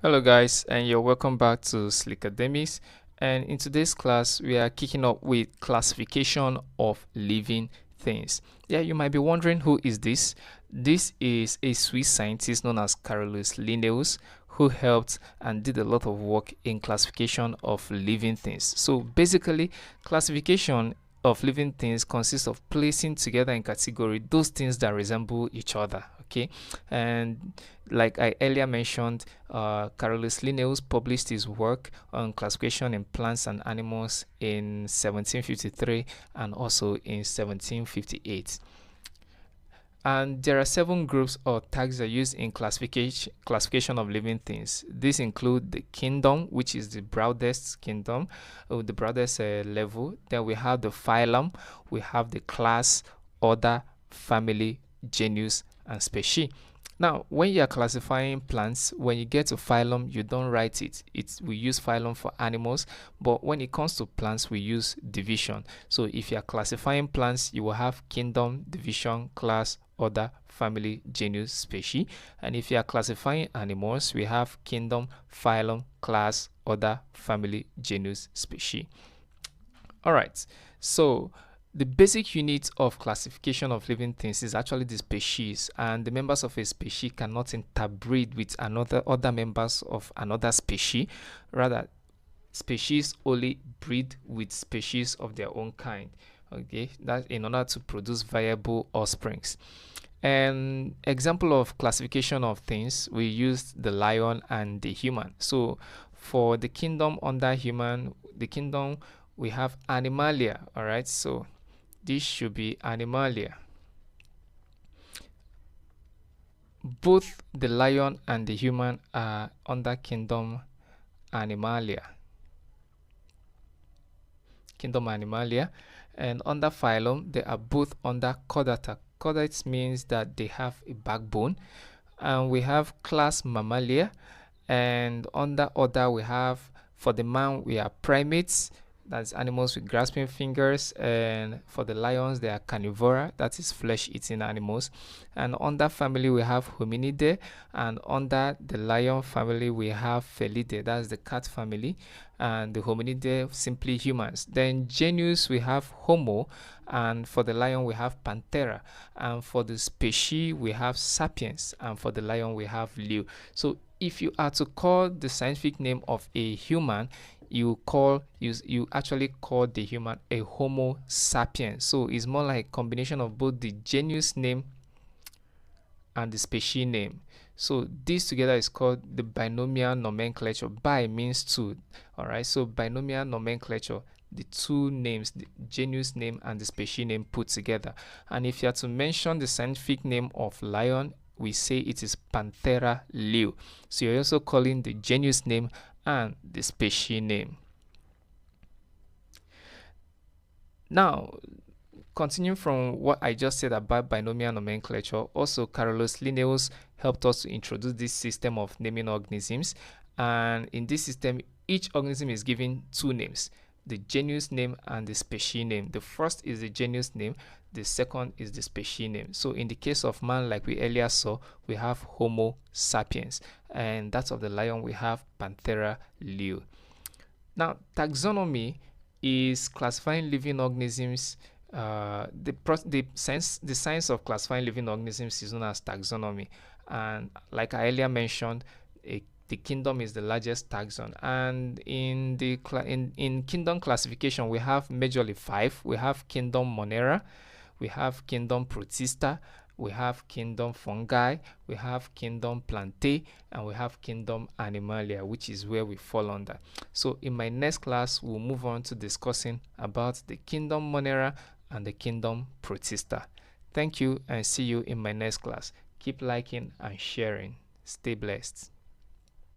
Hello guys, and you're welcome back to Slick Academics. And in today's class, we are kicking up with classification of living things. Yeah, you might be wondering, who is this? This is a Swiss scientist known as Carolus Linnaeus, who helped and did a lot of work in classification of living things. So basically, classification of living things consists of placing together in category those things that resemble each other. Okay, and like I earlier mentioned, Carolus Linnaeus published his work on classification in plants and animals in 1753 and also in 1758. And there are 7 groups or taxa used in classification of living things. These include the kingdom, which is the broadest kingdom, the broadest level. Then we have the phylum, we have the class, order, family, genus, and species. Now, when you are classifying plants, when you get to phylum, you don't write it. We use phylum for animals, but when it comes to plants, we use division. So if you are classifying plants, you will have kingdom, division, class, order, family, genus, species. And if you are classifying animals, we have kingdom, phylum, class, order, family, genus, species. All right. So the basic unit of classification of living things is actually the species, and the members of a species cannot interbreed with other members of another species. Rather, species only breed with species of their own kind. Okay, that in order to produce viable offsprings. An example of classification of things, we used the lion and the human. So for the kingdom under human, the kingdom, we have Animalia. All right, so this should be Animalia. Both the lion and the human are under kingdom Animalia. And under phylum, they are both under Chordata. Chordates means that they have a backbone. And we have class Mammalia, and under order we have, for the man, we are primates, that's animals with grasping fingers, and for the lions they are carnivora, that is flesh-eating animals. And under family we have Hominidae, and under the lion family we have Felidae, that's the cat family, and the Hominidae simply humans. Then genus we have Homo, and for the lion we have Panthera, and for the species we have Sapiens, and for the lion we have Leo. So if you are to call the scientific name of a human, you actually call the human a Homo sapiens. So it's more like a combination of both the genus name and the species name. So this together is called the binomial nomenclature. Bi means two. All right, so binomial nomenclature, the two names, the genus name and the species name put together. And if you are to mention the scientific name of lion, we say it is Panthera leo. So you're also calling the genus name and the species name. Now, continuing from what I just said about binomial nomenclature, also Carolus Linnaeus helped us to introduce this system of naming organisms. And in this system, each organism is given 2 names, the genus name and the species name. The first is the genus name, the second is the species name. So in the case of man, like we earlier saw, we have Homo sapiens, and that of the lion we have Panthera leo. Now, taxonomy is classifying living organisms. The science of classifying living organisms is known as taxonomy, and like I earlier mentioned, the kingdom is the largest taxon. And in the in kingdom classification, we have majorly 5. We have kingdom Monera, we have kingdom Protista, we have kingdom Fungi, we have kingdom Plantae, and we have kingdom Animalia, which is where we fall under. So in my next class, we'll move on to discussing about the kingdom Monera and the kingdom Protista. Thank you, and see you in my next class. Keep liking and sharing. Stay blessed.